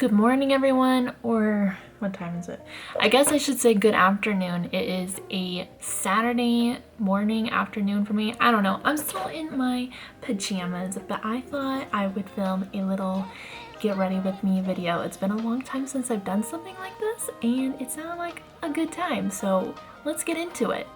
Good morning, everyone, or what time is it? I guess I should say good afternoon. It is a Saturday morning, afternoon for me. I don't know. I'm still in my pajamas, but I thought I would film a little get ready with me video. It's been a long time since I've done something like this, and it sounded like a good time, so let's get into it.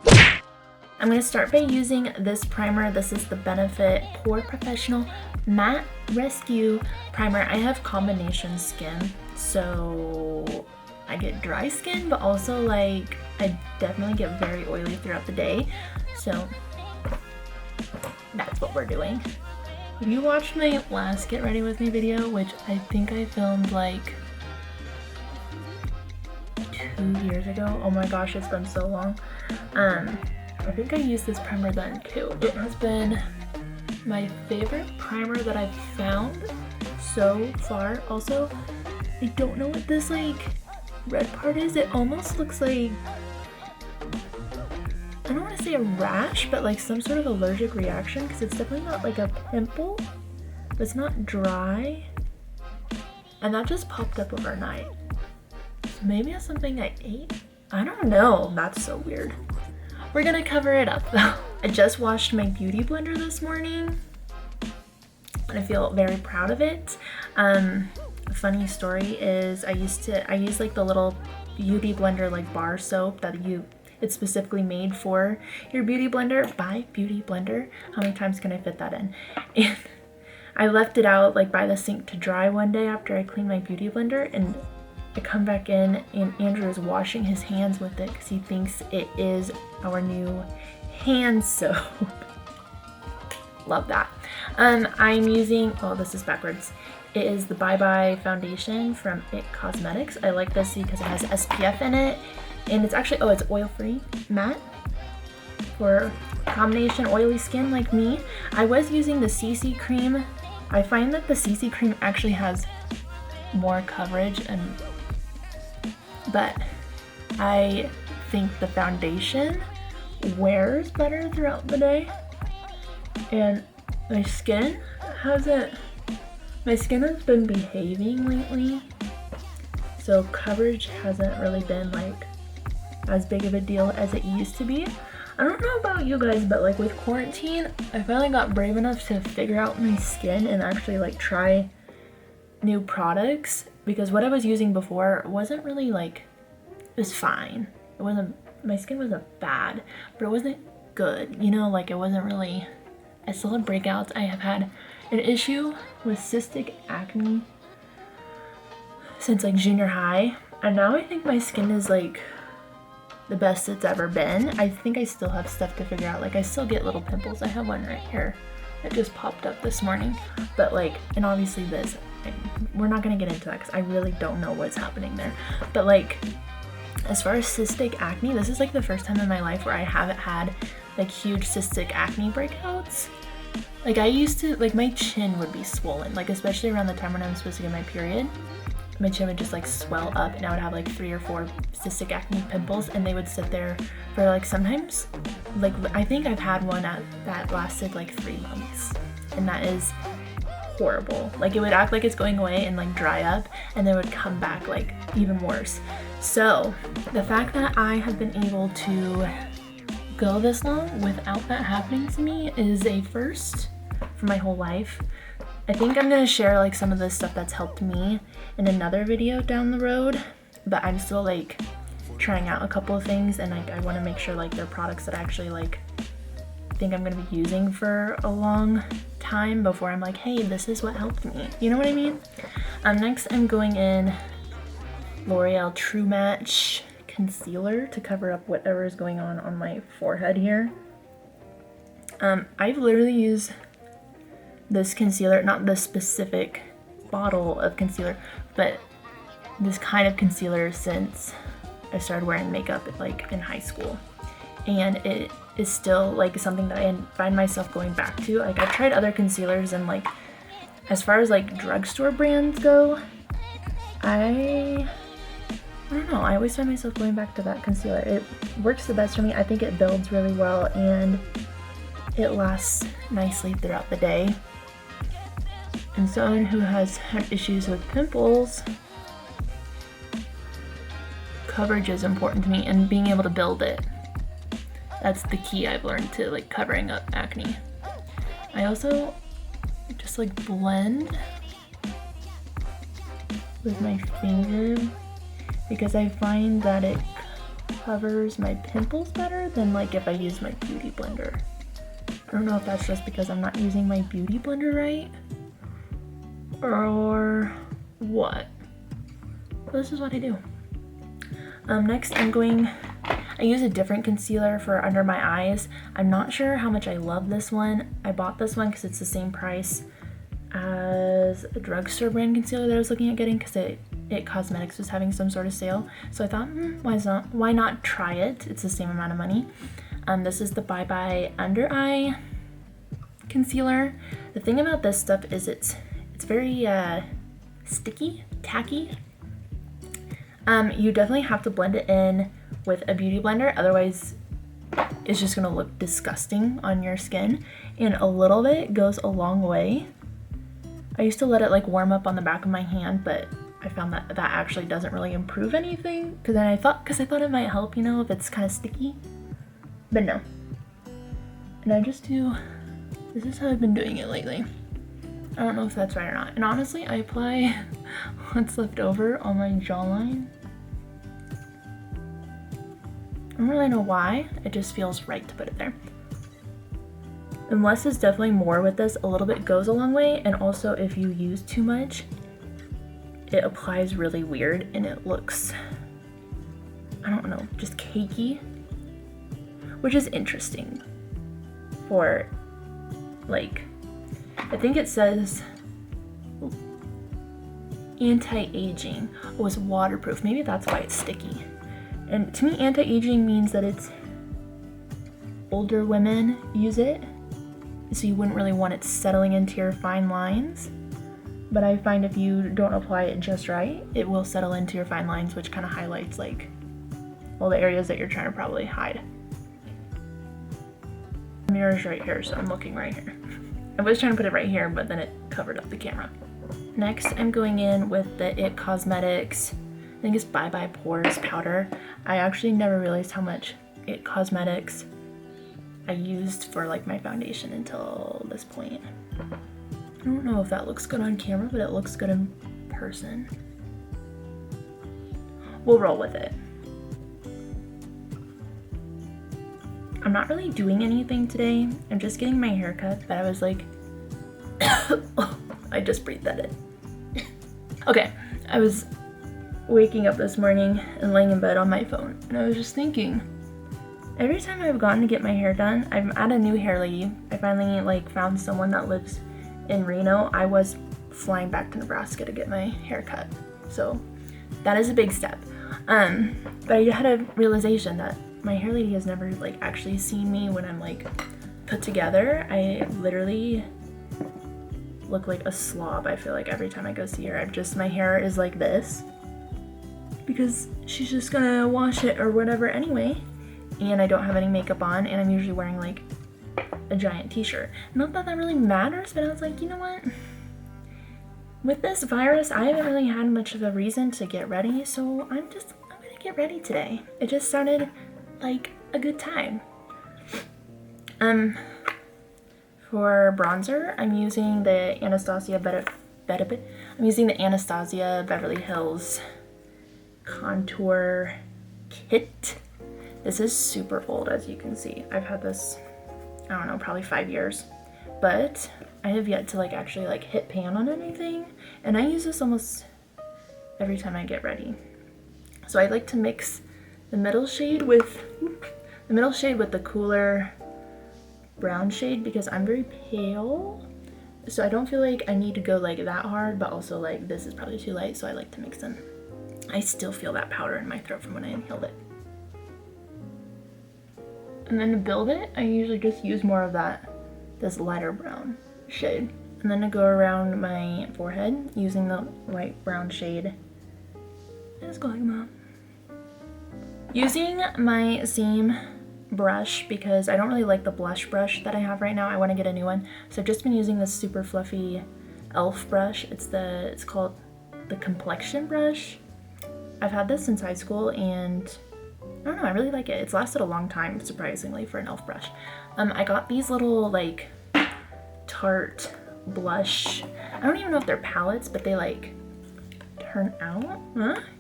I'm going to start by using this primer. This is the Benefit Pore Professional Matte Rescue Primer. I have combination skin, so I get dry skin, but also like I definitely get very oily throughout the day. So that's what we're doing. If you watched my last Get Ready With Me video, which I think I filmed like 2 years ago. Oh my gosh, it's been so long. I think I used this primer then too. It has been my favorite primer that I've found so far. Also, I don't know what this like red part is. It almost looks like, I don't want to say a rash, but like some sort of allergic reaction, because it's definitely not like a pimple, but it's not dry. And that just popped up overnight. So maybe it's something I ate? I don't know. That's so weird. We're gonna cover it up though. I just washed my beauty blender this morning and I feel very proud of it. A funny story is I use like the little beauty blender like bar soap that it's specifically made for your beauty blender by Beauty Blender. How many times can I fit that in? And I left it out like by the sink to dry one day after I cleaned my beauty blender, and I come back in and Andrew is washing his hands with it because he thinks it is our new hand soap. Love that. I'm using, oh, this is backwards. It is the Bye Bye foundation from It Cosmetics. I like this because it has SPF in it, and it's actually, oh, it's oil-free matte for combination oily skin like me. I was using the CC cream. I find that the CC cream actually has more coverage, but I think the foundation wears better throughout the day, and my skin has been behaving lately, so coverage hasn't really been like as big of a deal as it used to be. I don't know about you guys, but like with quarantine, I finally got brave enough to figure out my skin and actually like try new products, because what I was using before wasn't really like, it was fine. It wasn't, my skin wasn't bad, but it wasn't good, you know, like it wasn't really, I still had breakouts. I have had an issue with cystic acne since like junior high, and now I think my skin is like the best it's ever been. I think I still have stuff to figure out. Like I still get little pimples. I have one right here that just popped up this morning, but like, and obviously this, we're not gonna get into that because I really don't know what's happening there. But like, as far as cystic acne, this is like the first time in my life where I haven't had like huge cystic acne breakouts. Like I used to, like my chin would be swollen, like especially around the time when I'm supposed to get my period. My chin would just like swell up, and I would have like 3 or 4 cystic acne pimples, and they would sit there for like sometimes, like I think I've had one that lasted like 3 months, and that is horrible. Like it would act like it's going away and like dry up, and then it would come back like even worse. So the fact that I have been able to go this long without that happening to me is a first for my whole life. I think I'm gonna share like some of the stuff that's helped me in another video down the road, but I'm still like trying out a couple of things, and like I want to make sure like they're products that I actually like think I'm gonna be using for a long time before I'm like, hey, this is what helped me, you know what I mean? Next I'm going in L'Oreal True Match concealer to cover up whatever is going on my forehead here. I've literally used this concealer, not this specific bottle of concealer, but this kind of concealer since I started wearing makeup like in high school, and it is still like something that I find myself going back to. Like I've tried other concealers, and like as far as like drugstore brands go, I don't know, I always find myself going back to that concealer. It works the best for me. I think it builds really well and it lasts nicely throughout the day. And someone who has had issues with pimples, coverage is important to me, and being able to build it. That's the key I've learned to like covering up acne. I also just like blend with my finger because I find that it covers my pimples better than like if I use my beauty blender. I don't know if that's just because I'm not using my beauty blender right or what. But this is what I do. Next I use a different concealer for under my eyes. I'm not sure how much I love this one. I bought this one because it's the same price as a drugstore brand concealer that I was looking at getting because It Cosmetics was having some sort of sale. So I thought, why not try it? It's the same amount of money. This is the Bye Bye Under Eye concealer. The thing about this stuff is it's very sticky, tacky. You definitely have to blend it in with a beauty blender, otherwise it's just gonna look disgusting on your skin. And a little bit goes a long way. I used to let it like warm up on the back of my hand, but I found that that actually doesn't really improve anything. Because I thought it might help, you know, if it's kind of sticky. But no. And I just do. This is how I've been doing it lately. I don't know if that's right or not. And honestly, I apply what's left over on my jawline. I don't really know why. It just feels right to put it there. And less is definitely more with this. A little bit goes a long way. And also, if you use too much, it applies really weird and it looks, I don't know, just cakey, which is interesting for like, I think it says anti-aging. Oh, it's waterproof. Maybe that's why it's sticky. And to me, anti-aging means that it's older women use it, so you wouldn't really want it settling into your fine lines. But I find if you don't apply it just right, it will settle into your fine lines, which kind of highlights like all the areas that you're trying to probably hide. The mirror's right here, so I'm looking right here. I was trying to put it right here, but then it covered up the camera. Next, I'm going in with the It Cosmetics, I think it's Bye Bye Pores powder. I actually never realized how much It Cosmetics I used for like my foundation until this point. I don't know if that looks good on camera, but it looks good in person. We'll roll with it. I'm not really doing anything today. I'm just getting my hair cut, but I was like, I just breathed that in. Okay, I was waking up this morning and laying in bed on my phone, and I was just thinking, every time I've gone to get my hair done, I'm at a new hair lady. I finally like found someone that lives in Reno. I was flying back to Nebraska to get my hair cut, so that is a big step. But I had a realization that my hair lady has never like actually seen me when I'm like put together. I literally look like a slob. I feel like every time I go see her, my hair is like this because she's just gonna wash it or whatever anyway, and I don't have any makeup on, and I'm usually wearing like a giant t-shirt. Not that that really matters, but I was like, you know what? With this virus, I haven't really had much of a reason to get ready, so I'm gonna get ready today. It just sounded like a good time. For bronzer, I'm using the Anastasia Beverly Hills Contour Kit. This is super old, as you can see. I've had this, I don't know, probably 5 years, but I have yet to like actually like hit pan on anything, and I use this almost every time I get ready. So I like to mix the middle shade with the cooler brown shade because I'm very pale, so I don't feel like I need to go like that hard, but also like this is probably too light, so I like to mix them. I still feel that powder in my throat from when I inhaled it. And then to build it, I usually just use more of this lighter brown shade. And then to go around my forehead using the light brown shade. Just go like that. Using my same brush because I don't really like the blush brush that I have right now. I want to get a new one. So I've just been using this super fluffy e.l.f. brush. It's called the complexion brush. I've had this since high school, and I don't know, I really like it. It's lasted a long time, surprisingly, for an e.l.f. brush. I got these little like Tarte blush. I don't even know if they're palettes, but they like turn out.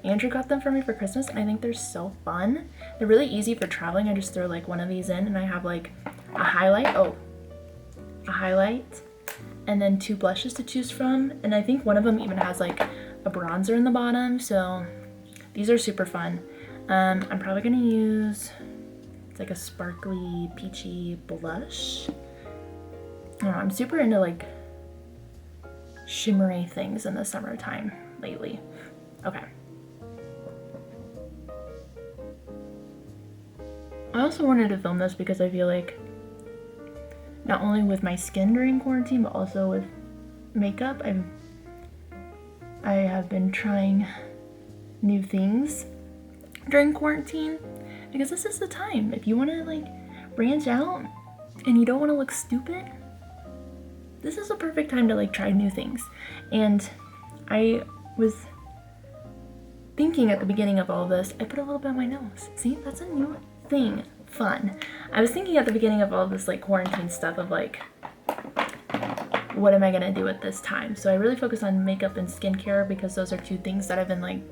Andrew got them for me for Christmas, and I think they're so fun. They're really easy for traveling. I just throw like one of these in, and I have like a highlight. A highlight, and then 2 blushes to choose from. And I think one of them even has like a bronzer in the bottom. So these are super fun. I'm probably gonna use, it's like a sparkly peachy blush. I don't know, I'm super into like shimmery things in the summertime lately. Okay. I also wanted to film this because I feel like not only with my skin during quarantine, but also with makeup, I have been trying new things during quarantine, because this is the time. If you want to like branch out and you don't want to look stupid, this is a perfect time to like try new things. And I was thinking at the beginning of all of this, I put a little bit on my nose. See, that's a new thing. Fun. I was thinking at the beginning of all of this like quarantine stuff of like, what am I gonna do at this time? So I really focus on makeup and skincare because those are 2 things that I've been like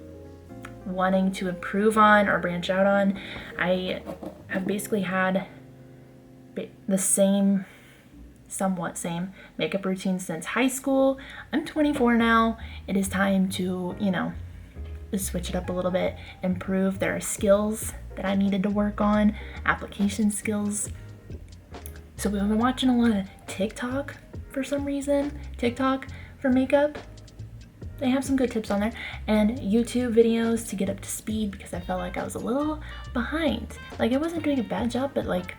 wanting to improve on or branch out on. I have basically had the same, somewhat same makeup routine since high school. I'm 24 now. It is time to, you know, switch it up a little bit, improve. There are skills that I needed to work on, application skills. So we've been watching a lot of TikTok for some reason. TikTok for makeup. They have some good tips on there, and YouTube videos to get up to speed because I felt like I was a little behind. Like I wasn't doing a bad job, but like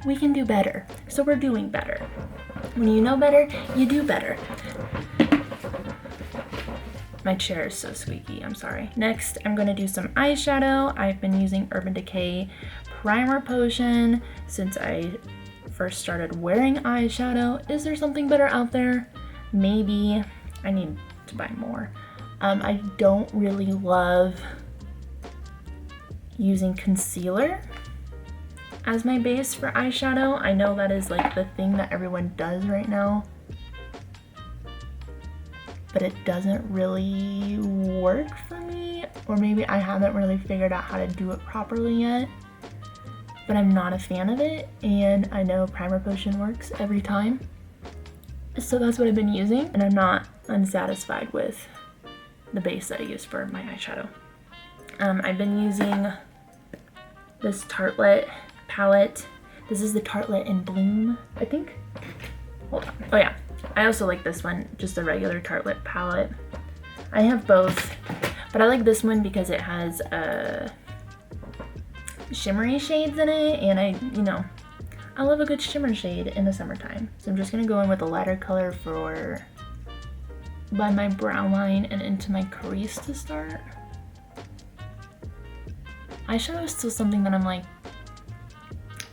we can do better. So we're doing better. When you know better, you do better. My chair is so squeaky, I'm sorry. Next, I'm gonna do some eyeshadow. I've been using Urban Decay Primer Potion since I first started wearing eyeshadow. Is there something better out there? Maybe. I need to buy more. I don't really love using concealer as my base for eyeshadow. I know that is like the thing that everyone does right now, but it doesn't really work for me, or maybe I haven't really figured out how to do it properly yet, but I'm not a fan of it, and I know Primer Potion works every time. So that's what I've been using, and I'm not unsatisfied with the base that I use for my eyeshadow. I've been using this Tartelette palette. This is the Tartelette in Bloom, I think. Hold on. Oh yeah, I also like this one, just a regular Tartelette palette. I have both, but I like this one because it has shimmery shades in it, and I love a good shimmer shade in the summertime. So I'm just gonna go in with a lighter color by my brow line and into my crease to start. Eyeshadow is still something that I'm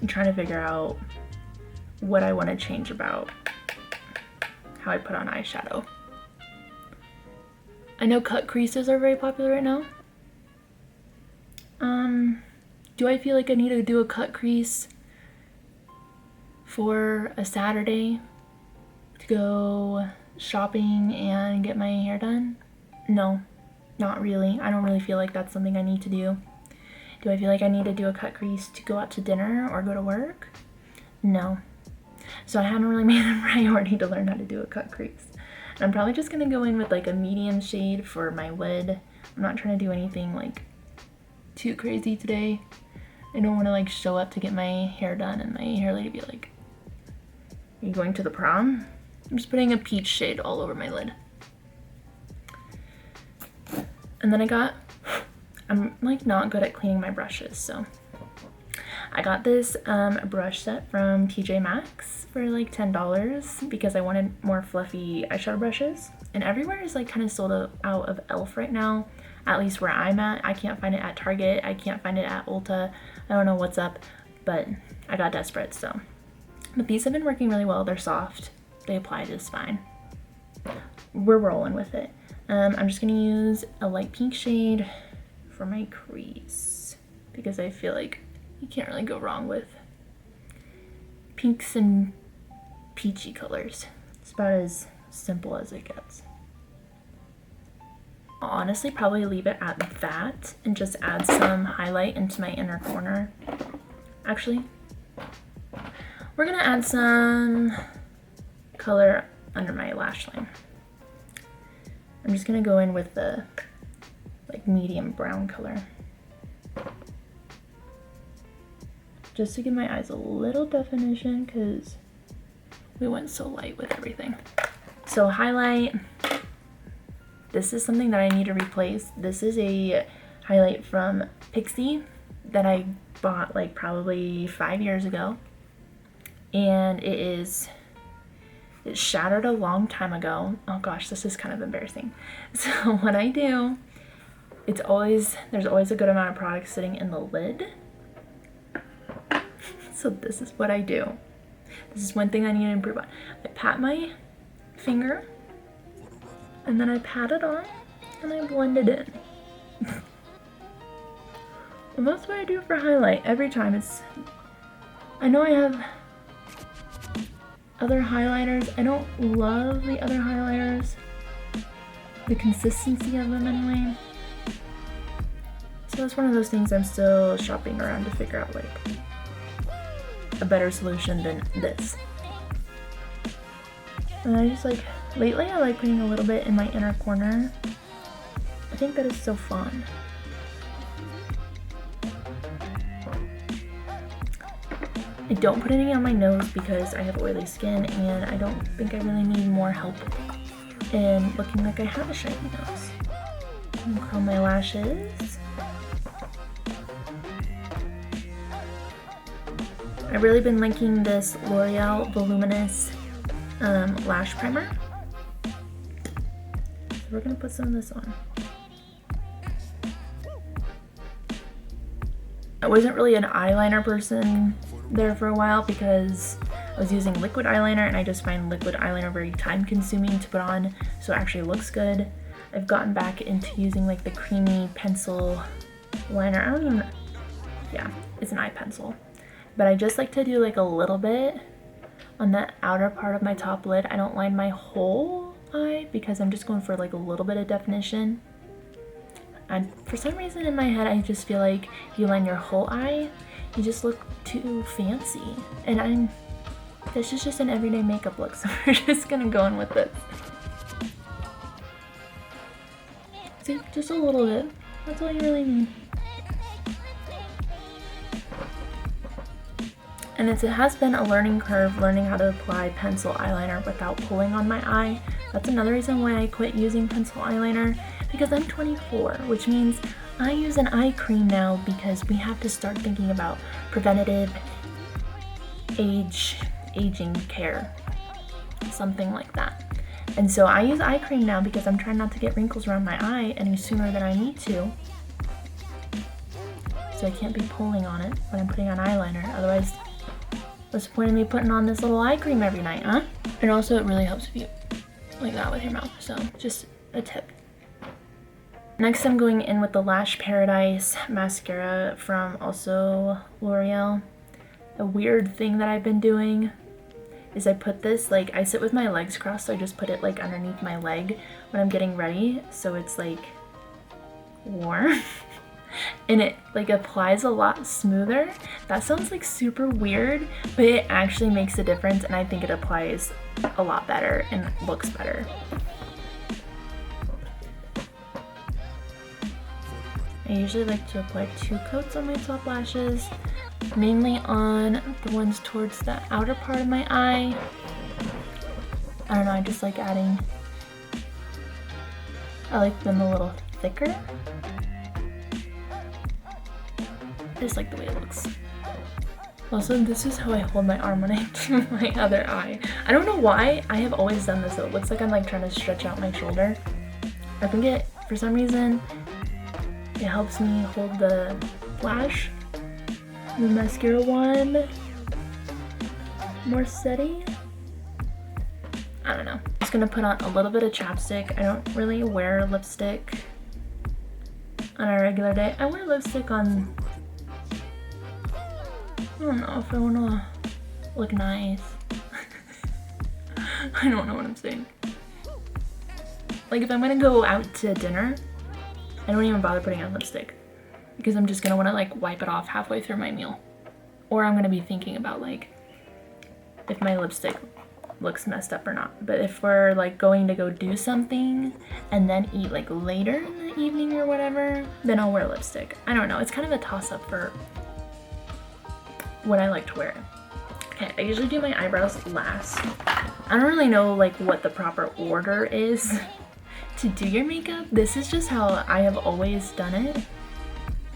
trying to figure out what I want to change about how I put on eyeshadow. I know cut creases are very popular right now. Do I feel like I need to do a cut crease for a Saturday to go shopping and get my hair done? No, not really. I don't really feel like that's something I need to do. Do I feel like I need to do a cut crease to go out to dinner or go to work? No. So I haven't really made a priority to learn how to do a cut crease. And I'm probably just gonna go in with like a medium shade for my lid. I'm not trying to do anything too crazy today. I don't want to show up to get my hair done and my hair lady be like, "Are you going to the prom?" I'm just putting a peach shade all over my lid. And then I'm not good at cleaning my brushes, so I got this brush set from TJ Maxx for $10 because I wanted more fluffy eyeshadow brushes. And everywhere is kind of sold out of e.l.f. right now, at least where I'm at. I can't find it at Target. I can't find it at Ulta. I don't know what's up, but I got desperate, so. But these have been working really well. They're soft. They apply just fine. We're rolling with it. I'm just gonna use a light pink shade for my crease, because I feel like you can't really go wrong with pinks and peachy colors. It's about as simple as it gets. I'll honestly probably leave it at that and just add some highlight into my inner corner. Actually, we're gonna add some color under my lash line. I'm just gonna go in with the like medium brown color, just to give my eyes a little definition because we went so light with everything. So highlight, this is something that I need to replace. This is a highlight from Pixie that I bought like probably 5 years ago, and it shattered a long time ago. Oh gosh, this is kind of embarrassing. So what I do, there's always a good amount of product sitting in the lid. So this is what I do. This is one thing I need to improve on. I pat my finger and then I pat it on and I blend it in. And that's what I do for highlight every time. I know I have other highlighters. I don't love the other highlighters, the consistency of them anyway. So it's one of those things I'm still shopping around to figure out like a better solution than this. And I just like, lately I like putting a little bit in my inner corner. I think that is so fun. I don't put any on my nose because I have oily skin and I don't think I really need more help in looking like I have a shiny nose. I'm gonna curl my lashes. I've really been liking this L'Oreal Voluminous lash primer. So we're gonna put some of this on. I wasn't really an eyeliner person there for a while because I was using liquid eyeliner, and I just find liquid eyeliner very time consuming to put on, so it actually looks good. I've gotten back into using like the creamy pencil liner. Yeah, it's an eye pencil. But I just like to do like a little bit on the outer part of my top lid. I don't line my whole eye because I'm just going for like a little bit of definition. And for some reason in my head, I just feel like if you line your whole eye, you just look too fancy. And this is just an everyday makeup look, so we're just gonna go in with this. See, just a little bit. That's all you really need. And it has been a learning curve learning how to apply pencil eyeliner without pulling on my eye. That's another reason why I quit using pencil eyeliner, because I'm 24, which means I use an eye cream now because we have to start thinking about preventative aging care, something like that. And so I use eye cream now because I'm trying not to get wrinkles around my eye any sooner than I need to. So I can't be pulling on it when I'm putting on eyeliner, otherwise what's the point of me putting on this little eye cream every night, huh? And also it really helps if you like that with your mouth, so just a tip. Next I'm going in with the Lash Paradise mascara from also L'Oreal. A weird thing that I've been doing is I put this, like, I sit with my legs crossed, so I just put it like underneath my leg when I'm getting ready, so it's like warm. And it like applies a lot smoother. That sounds like super weird, but it actually makes a difference, and I think it applies a lot better and looks better. I usually like to apply 2 coats on my top lashes, mainly on the ones towards the outer part of my eye. I don't know, I just like adding, I like them a little thicker. I just like the way it looks. Also, this is how I hold my arm when I do my other eye. I don't know why, I have always done this though. It looks like I'm like trying to stretch out my shoulder. I think it, for some reason, it helps me hold the lash, the mascara one, more steady. I don't know. I'm just gonna put on a little bit of chapstick. I don't really wear lipstick on a regular day. I wear lipstick on, I don't know if I want to look nice. I don't know what I'm saying. Like if I'm gonna go out to dinner, I don't even bother putting on lipstick because I'm just gonna want to like wipe it off halfway through my meal. Or I'm gonna be thinking about like if my lipstick looks messed up or not. But if we're like going to go do something and then eat like later in the evening or whatever, then I'll wear lipstick. I don't know, it's kind of a toss-up for what I like to wear. Okay, I usually do my eyebrows last. I don't really know like what the proper order is to do your makeup. This is just how I have always done it.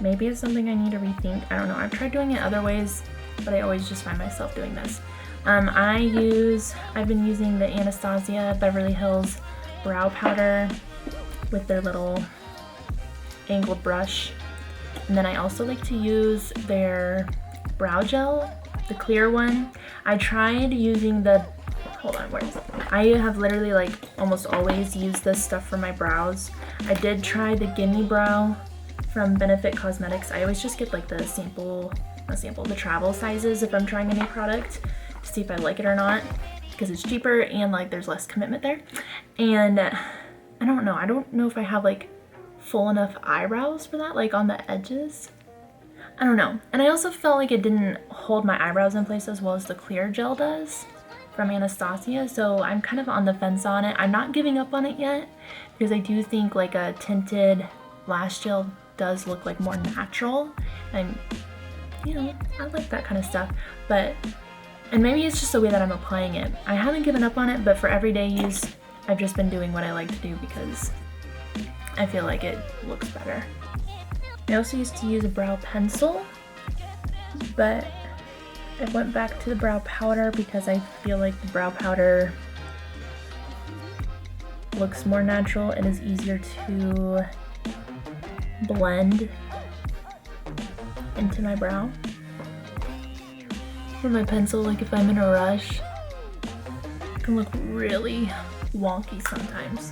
Maybe it's something I need to rethink. I don't know. I've tried doing it other ways, but I always just find myself doing this. I've been using the Anastasia Beverly Hills brow powder with their little angled brush. And then I also like to use their brow gel, the clear one. I tried using the, hold on, where is it? I have literally like almost always used this stuff for my brows. I did try the Gimme Brow from Benefit Cosmetics. I always just get like the the travel sizes if I'm trying a new product to see if I like it or not, because it's cheaper and like there's less commitment there. And I don't know if I have like full enough eyebrows for that, like on the edges. I don't know. And I also felt like it didn't hold my eyebrows in place as well as the clear gel does from Anastasia, so I'm kind of on the fence on it. I'm not giving up on it yet because I do think like a tinted lash gel does look like more natural, and you know, I like that kind of stuff. But, and maybe it's just the way that I'm applying it. I haven't given up on it, but for everyday use, I've just been doing what I like to do because I feel like it looks better. I also used to use a brow pencil, but I went back to the brow powder because I feel like the brow powder looks more natural and is easier to blend into my brow. For my pencil, like if I'm in a rush, it can look really wonky sometimes.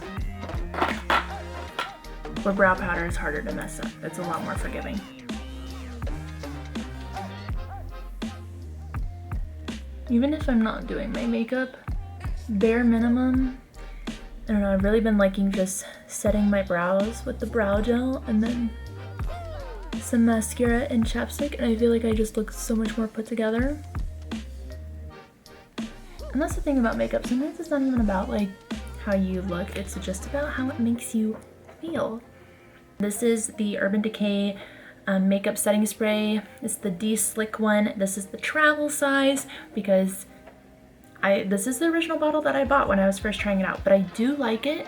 Where brow powder is harder to mess up. It's a lot more forgiving. Even if I'm not doing my makeup, bare minimum, I don't know, I've really been liking just setting my brows with the brow gel and then some mascara and chapstick, and I feel like I just look so much more put together. And that's the thing about makeup, sometimes it's not even about like how you look, it's just about how it makes you feel. This is the Urban Decay makeup setting spray. It's the D-Slick one. This is the travel size because this is the original bottle that I bought when I was first trying it out, but I do like it.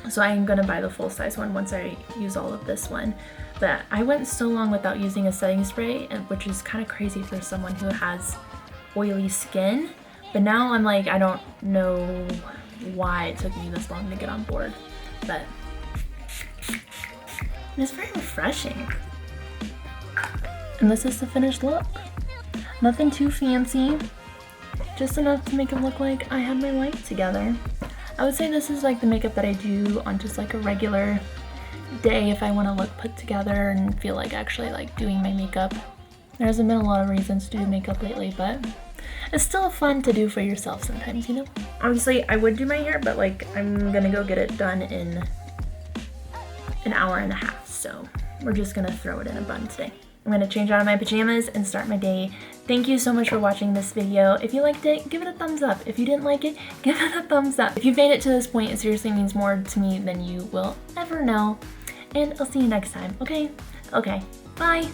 So I'm gonna buy the full size one once I use all of this one. But I went so long without using a setting spray, which is kind of crazy for someone who has oily skin. But now I'm like, I don't know why it took me this long to get on board, but it's very refreshing. And this is the finished look. Nothing too fancy, just enough to make it look like I had my life together. I would say this is like the makeup that I do on just like a regular day if I want to look put together and feel like actually like doing my makeup. There hasn't been a lot of reasons to do makeup lately, but it's still fun to do for yourself sometimes, you know? Obviously, I would do my hair, but like I'm gonna go get it done in an hour and a half, so we're just gonna throw it in a bun today. I'm gonna change out of my pajamas and start my day. Thank you so much for watching this video. If you liked it, give it a thumbs up. If you didn't like it, give it a thumbs up. If you've made it to this point, it seriously means more to me than you will ever know. And I'll see you next time, okay? Okay, bye.